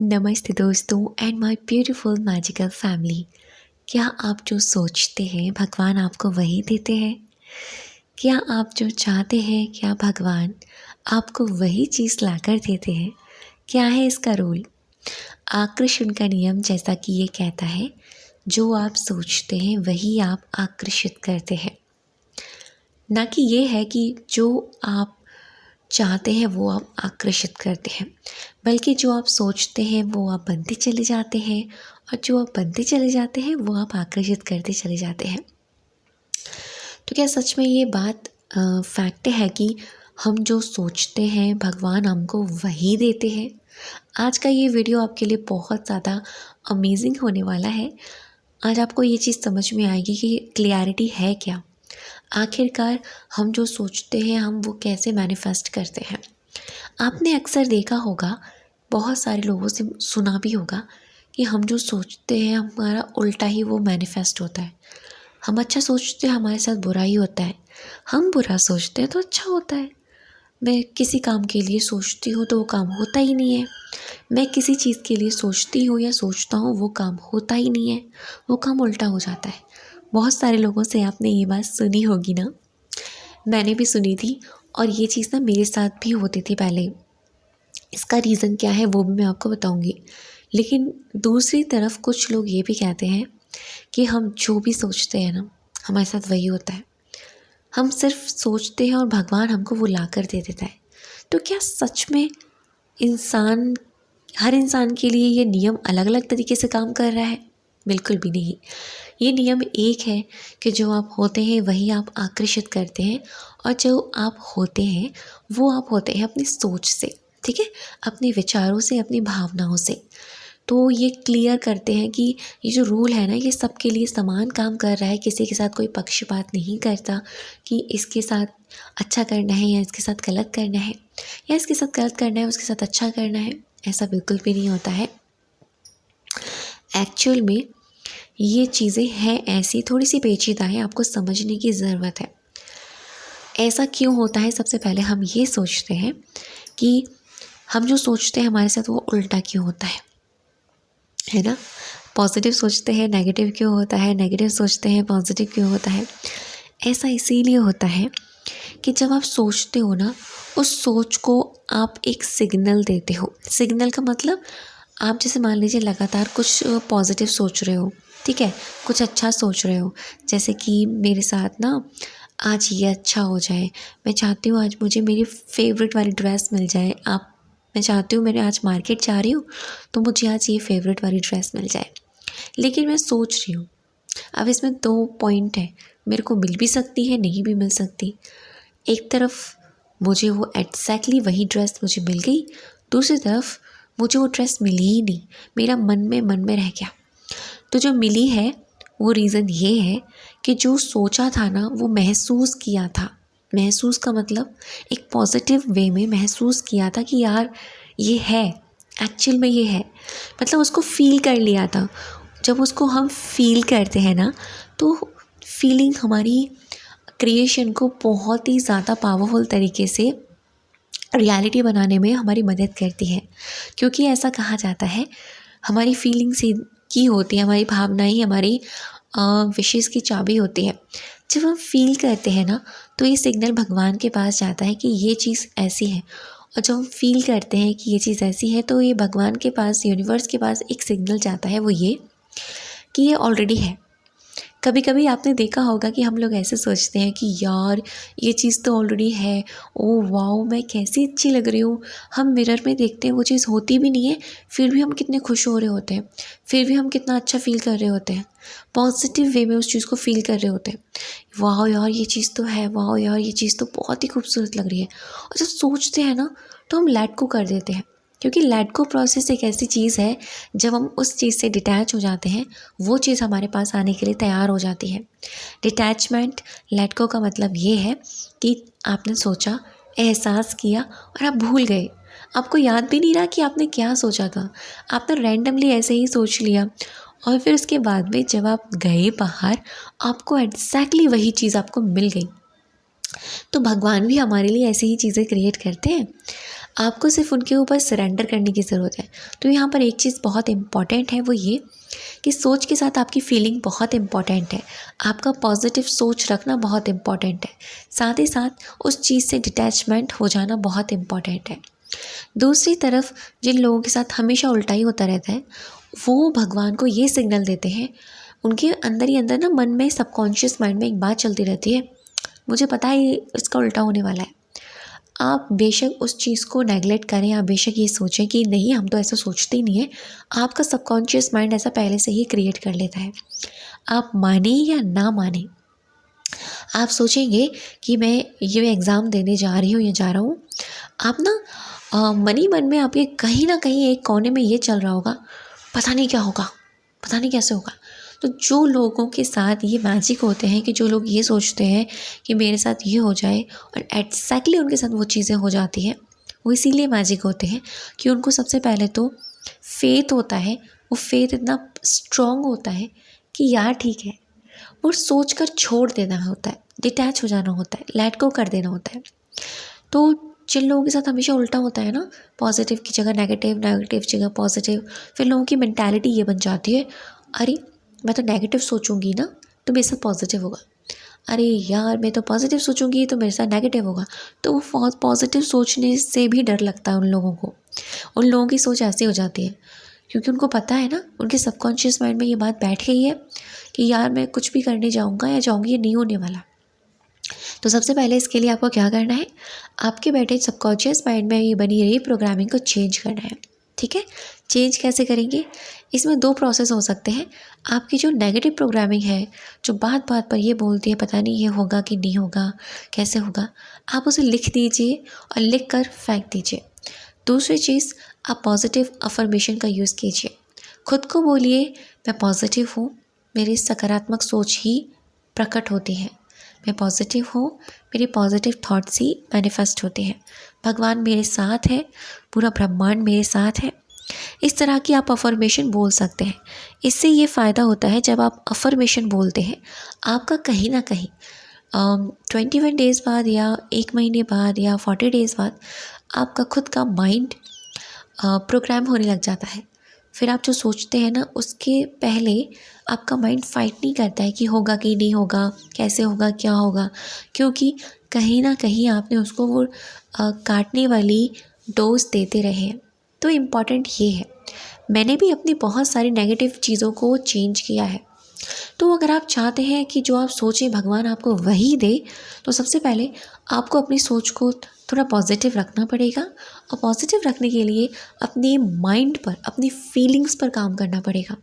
नमस्ते दोस्तों and my beautiful magical family. क्या आप जो सोचते हैं भगवान आपको वही देते हैं? क्या आप जो चाहते हैं क्या भगवान आपको वही चीज़ लाकर देते हैं? क्या है इसका रूल? आकर्षण का नियम जैसा कि ये कहता है, जो आप सोचते हैं वही आप आकर्षित करते हैं। ना कि ये है कि जो आप चाहते हैं वो आप आकर्षित करते हैं, बल्कि जो आप सोचते हैं वो आप बनते चले जाते हैं और जो आप बनते चले जाते हैं वो आप आकर्षित करते चले जाते हैं। तो क्या सच में ये बात फैक्ट है कि हम जो सोचते हैं भगवान हमको वही देते हैं? आज का ये वीडियो आपके लिए बहुत ज़्यादा अमेजिंग होने वाला है। आज आपको ये चीज़ समझ में आएगी कि क्लियरिटी है क्या, आखिरकार हम जो सोचते हैं हम वो कैसे मैनिफेस्ट करते हैं। आपने अक्सर देखा होगा, बहुत सारे लोगों से सुना भी होगा कि हम जो सोचते हैं हमारा उल्टा ही वो मैनिफेस्ट होता है। हम अच्छा सोचते हैं हमारे साथ बुरा ही होता है, हम बुरा सोचते हैं तो अच्छा होता है। मैं किसी काम के लिए सोचती हूँ तो वो काम होता ही नहीं है। मैं किसी चीज़ के लिए सोचती हूँ या सोचता हूँ वो काम होता ही नहीं है, वो काम उल्टा हो जाता है। बहुत सारे लोगों से आपने ये बात सुनी होगी ना, मैंने भी सुनी थी और ये चीज़ ना मेरे साथ भी होती थी पहले। इसका रीज़न क्या है वो भी मैं आपको बताऊंगी। लेकिन दूसरी तरफ कुछ लोग ये भी कहते हैं कि हम जो भी सोचते हैं ना हमारे साथ वही होता है। हम सिर्फ सोचते हैं और भगवान हमको वो ला कर दे देता है। तो क्या सच में इंसान हर इंसान के लिए ये नियम अलग अलग तरीके से काम कर रहा है? बिल्कुल भी नहीं। ये नियम एक है कि जो आप होते हैं वही आप आकर्षित करते हैं और जो आप होते हैं वो आप होते हैं अपनी सोच से, ठीक है, अपने विचारों से, अपनी भावनाओं से। तो ये क्लियर करते हैं कि ये जो रूल है ना ये सबके लिए समान काम कर रहा है, किसी के साथ कोई पक्षपात नहीं करता कि इसके साथ अच्छा करना है या इसके साथ गलत करना है, या इसके साथ गलत करना है उसके साथ अच्छा करना है। ऐसा बिल्कुल भी नहीं होता है। एक्चुअल में ये चीज़ें हैं ऐसी, थोड़ी सी पेचीदा है, आपको समझने की ज़रूरत है। ऐसा क्यों होता है? सबसे पहले हम ये सोचते हैं कि हम जो सोचते हैं हमारे साथ वो उल्टा क्यों होता है ना? पॉजिटिव सोचते हैं नेगेटिव क्यों होता है, नेगेटिव सोचते हैं पॉजिटिव क्यों होता है? ऐसा इसीलिए होता है कि जब आप सोचते हो ना, उस सोच को आप एक सिग्नल देते हो। सिग्नल का मतलब, आप जैसे मान लीजिए लगातार कुछ पॉजिटिव सोच रहे हो, ठीक है, कुछ अच्छा सोच रहे हो। जैसे कि मेरे साथ ना आज ये अच्छा हो जाए, मैं चाहती हूँ आज मुझे मेरी फेवरेट वाली ड्रेस मिल जाए। मैं चाहती हूँ, मैंने आज मार्केट जा रही हूँ तो मुझे आज ये फेवरेट वाली ड्रेस मिल जाए। लेकिन मैं सोच रही हूँ, अब इसमें दो पॉइंट है, मेरे को मिल भी सकती है, नहीं भी मिल सकती। एक तरफ मुझे वो एग्जैक्टली वही ड्रेस मुझे मिल गई, दूसरी तरफ मुझे वो ड्रेस मिली ही नहीं, मेरा मन में रह गया। तो जो मिली है वो रीज़न ये है कि जो सोचा था ना वो महसूस किया था। महसूस का मतलब एक पॉजिटिव वे में महसूस किया था कि यार ये है, एक्चुअल में ये है, मतलब उसको फील कर लिया था। जब उसको हम फील करते हैं ना तो फीलिंग हमारी क्रिएशन को बहुत ही ज़्यादा पावरफुल तरीके से रियलिटी बनाने में हमारी मदद करती है। क्योंकि ऐसा कहा जाता है हमारी फीलिंग्स ही की होती है, हमारी भावनाएं ही हमारी विशेस की चाबी होती है। जब हम फील करते हैं ना तो ये सिग्नल भगवान के पास जाता है कि ये चीज़ ऐसी है, और जब हम फील करते हैं कि ये चीज़ ऐसी है तो ये भगवान के पास, यूनिवर्स के पास एक सिग्नल जाता है, वो ये कि ये ऑलरेडी है। कभी कभी आपने देखा होगा कि हम लोग ऐसे सोचते हैं कि यार ये चीज़ तो ऑलरेडी है, ओह वाओ मैं कैसी अच्छी लग रही हूँ। हम मिरर में देखते हैं वो चीज़ होती भी नहीं है, फिर भी हम कितने खुश हो रहे होते हैं, फिर भी हम कितना अच्छा फील कर रहे होते हैं, पॉजिटिव वे में उस चीज़ को फील कर रहे होते हैं। वाह यार ये चीज़ तो है, वाह यार ये चीज़ तो बहुत ही खूबसूरत लग रही है। और जब सोचते हैं ना तो हम लेट को कर देते हैं, क्योंकि लेट को प्रोसेस एक ऐसी चीज़ है, जब हम उस चीज़ से डिटैच हो जाते हैं वो चीज़ हमारे पास आने के लिए तैयार हो जाती है। डिटैचमेंट, लेट गो का मतलब ये है कि आपने सोचा, एहसास किया और आप भूल गए। आपको याद भी नहीं रहा कि आपने क्या सोचा था, आपने रैंडमली ऐसे ही सोच लिया और फिर उसके बाद में जब आप गए बाहर आपको एग्जैक्टली वही चीज़ आपको मिल गई। तो भगवान भी हमारे लिए ऐसी ही चीज़ें क्रिएट करते हैं। आपको सिर्फ उनके ऊपर सरेंडर करने की ज़रूरत है। तो यहाँ पर एक चीज़ बहुत इम्पॉर्टेंट है, वो ये कि सोच के साथ आपकी फीलिंग बहुत इम्पॉर्टेंट है। आपका पॉजिटिव सोच रखना बहुत इम्पॉर्टेंट है। साथ ही साथ उस चीज़ से डिटैचमेंट हो जाना बहुत इम्पॉर्टेंट है। दूसरी तरफ जिन लोगों के साथ हमेशा उल्टा ही होता रहता है, वो भगवान को ये सिग्नल देते हैं, उनके अंदर ही अंदर ना मन में सबकॉन्शियस माइंड में एक बात चलती रहती है, मुझे पता है इसका उल्टा होने वाला है। आप बेशक उस चीज़ को नेगलेक्ट करें, आप बेशक ये सोचें कि नहीं हम तो ऐसा सोचते ही नहीं है, आपका सबकॉन्शियस माइंड ऐसा पहले से ही क्रिएट कर लेता है। आप माने या ना माने, आप सोचेंगे कि मैं ये एग्ज़ाम देने जा रही हूँ या जा रहा हूँ, आप ना मन ही मन में आपके कहीं ना कहीं एक कोने में ये चल रहा होगा, पता नहीं क्या होगा, पता नहीं कैसे होगा। तो जो लोगों के साथ ये मैजिक होते हैं कि जो लोग ये सोचते हैं कि मेरे साथ ये हो जाए और एग्जैक्टली उनके साथ वो चीज़ें हो जाती हैं, वो इसीलिए मैजिक होते हैं कि उनको सबसे पहले तो फेथ होता है। वो फेथ इतना स्ट्रॉन्ग होता है कि यार ठीक है, वो सोच कर छोड़ देना होता है, डिटैच हो जाना होता है, लेट गो कर देना होता है। तो जिन लोगों के साथ हमेशा उल्टा होता है ना, पॉजिटिव की जगह नेगेटिव, नेगेटिव जगह पॉजिटिव, फिर लोगों की मेंटालिटी ये बन जाती है, अरे मैं तो नेगेटिव सोचूंगी ना तो मेरे साथ पॉजिटिव होगा, अरे यार मैं तो पॉजिटिव सोचूंगी तो मेरे साथ नेगेटिव होगा। तो वो पॉजिटिव सोचने से भी डर लगता है उन लोगों को। उन लोगों की सोच ऐसी हो जाती है क्योंकि उनको पता है ना, उनके सबकॉन्शियस माइंड में ये बात बैठ गई है कि यार मैं कुछ भी करने जाऊँगा या जाऊँगी, ये नहीं होने वाला। तो सबसे पहले इसके लिए आपको क्या करना है, आपके बैठे सबकॉन्शियस माइंड में ये बनी रही प्रोग्रामिंग को चेंज करना है। ठीक है, चेंज कैसे करेंगे, इसमें दो प्रोसेस हो सकते हैं। आपकी जो नेगेटिव प्रोग्रामिंग है, जो बात बात पर ये बोलती है पता नहीं ये होगा कि नहीं होगा, कैसे होगा, आप उसे लिख दीजिए और लिख कर फेंक दीजिए। दूसरी चीज़, आप पॉजिटिव अफर्मेशन का यूज़ कीजिए। खुद को बोलिए मैं पॉजिटिव हूँ, मेरी सकारात्मक सोच ही प्रकट होती है, मैं पॉजिटिव हूँ, मेरे पॉजिटिव थॉट्स ही मैनिफेस्ट होते हैं, भगवान मेरे साथ है, पूरा ब्रह्मांड मेरे साथ है। इस तरह की आप अफर्मेशन बोल सकते हैं। इससे ये फ़ायदा होता है, जब आप अफर्मेशन बोलते हैं आपका कहीं ना कहीं 21 डेज़ बाद या 1 महीने बाद या 40 डेज़ बाद आपका खुद का माइंड प्रोग्राम होने लग जाता है। फिर आप जो सोचते हैं ना, उसके पहले आपका माइंड फाइट नहीं करता है कि होगा कि नहीं होगा, कैसे होगा, क्या होगा, क्योंकि कहीं ना कहीं आपने उसको वो काटने वाली डोज देते रहे हैं। तो इम्पॉर्टेंट ये है, मैंने भी अपनी बहुत सारी नेगेटिव चीज़ों को चेंज किया है। तो अगर आप चाहते हैं कि जो आप सोचें भगवान आपको वही दे, तो सबसे पहले आपको अपनी सोच को थोड़ा पॉजिटिव रखना पड़ेगा। और पॉजिटिव रखने के लिए अपने माइंड पर, अपनी फीलिंग्स पर काम करना पड़ेगा,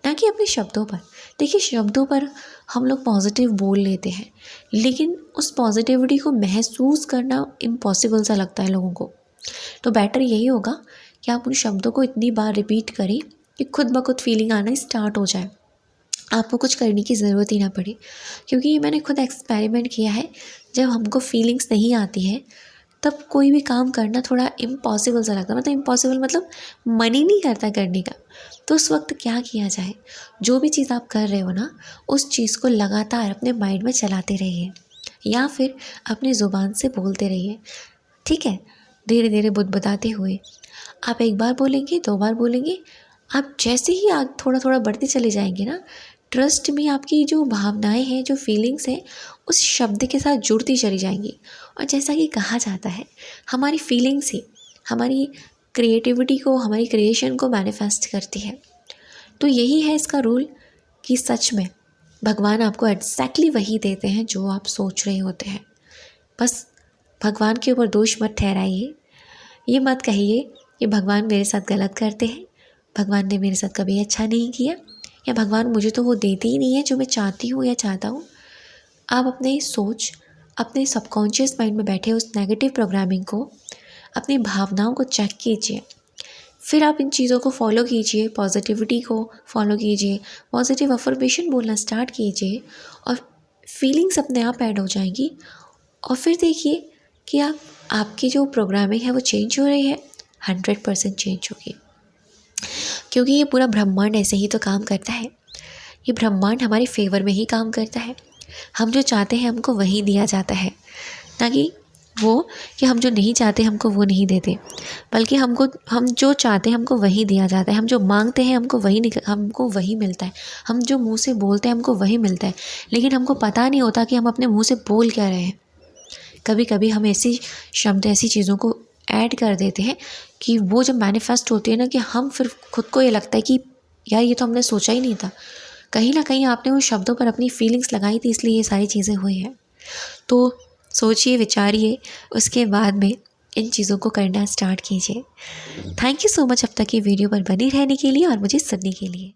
ना कि अपने शब्दों पर। देखिए, शब्दों पर हम लोग पॉजिटिव बोल लेते हैं, लेकिन उस पॉजिटिविटी को महसूस करना इम्पॉसिबल सा लगता है लोगों को। तो बेटर यही होगा कि आप उन शब्दों को इतनी बार रिपीट करें कि खुद ब खुद फीलिंग आना स्टार्ट हो जाए, आपको कुछ करने की ज़रूरत ही ना पड़े। क्योंकि मैंने खुद एक्सपेरिमेंट किया है, जब हमको फीलिंग्स नहीं आती है तब कोई भी काम करना थोड़ा इम्पॉसिबल सा लगता है, मतलब इम्पॉसिबल मतलब मन ही नहीं करता करने का। तो उस वक्त क्या किया जाए, जो भी चीज़ आप कर रहे हो ना, उस चीज़ को लगातार अपने माइंड में चलाते रहिए या फिर अपनी ज़ुबान से बोलते रहिए। ठीक है, धीरे धीरे बुदबुदाते हुए आप एक बार बोलेंगे, 2 बार बोलेंगे, आप जैसे ही आग थोड़ा थोड़ा बढ़ते चले जाएंगे ना, ट्रस्ट में आपकी जो भावनाएं हैं, जो फीलिंग्स हैं, उस शब्द के साथ जुड़ती चली जाएंगी। और जैसा कि कहा जाता है, हमारी फीलिंग्स ही हमारी क्रिएटिविटी को, हमारी क्रिएशन को मैनिफेस्ट करती है। तो यही है इसका रूल कि सच में भगवान आपको एग्जैक्टली वही देते हैं जो आप सोच रहे होते हैं। बस भगवान के ऊपर दोष मत ठहराइए, ये मत कहिए कि भगवान मेरे साथ गलत करते हैं, भगवान ने मेरे साथ कभी अच्छा नहीं किया, या भगवान मुझे तो वो देते ही नहीं है जो मैं चाहती हूँ या चाहता हूँ। आप अपने सोच, अपने सबकॉन्शियस माइंड में बैठे उस नेगेटिव प्रोग्रामिंग को, अपनी भावनाओं को चेक कीजिए, फिर आप इन चीज़ों को फॉलो कीजिए, पॉजिटिविटी को फॉलो कीजिए, पॉजिटिव अफर्मेशन बोलना स्टार्ट कीजिए और फीलिंग्स अपने आप ऐड हो जाएंगी। और फिर देखिए कि आपकी जो प्रोग्रामिंग है वो चेंज हो रही है, 100% चेंज होगी। क्योंकि ये पूरा ब्रह्मांड ऐसे ही तो काम करता है, ये ब्रह्मांड हमारे फेवर में ही काम करता है। हम जो चाहते हैं हमको वही दिया जाता है, ना कि वो कि हम जो नहीं चाहते हमको वो नहीं देते, बल्कि हम जो चाहते हैं हमको वही दिया जाता है। हम जो मांगते हैं हमको वही मिलता है। हम जो मुंह से बोलते हैं हमको वही मिलता है, लेकिन हमको पता नहीं होता कि हम अपने मुंह से बोल क्या रहे हैं। कभी कभी हम ऐसी शब्द, ऐसी चीज़ों को ऐड कर देते हैं कि वो जब मैनिफेस्ट होती है ना, कि हम फिर खुद को ये लगता है कि यार ये तो हमने सोचा ही नहीं था। कहीं ना कहीं आपने उन शब्दों पर अपनी फीलिंग्स लगाई थी, इसलिए ये सारी चीज़ें हुई हैं। तो सोचिए, विचारिए, उसके बाद में इन चीज़ों को करना स्टार्ट कीजिए। थैंक यू सो मच अब तक ये वीडियो पर बनी रहने के लिए और मुझे सुनने के लिए।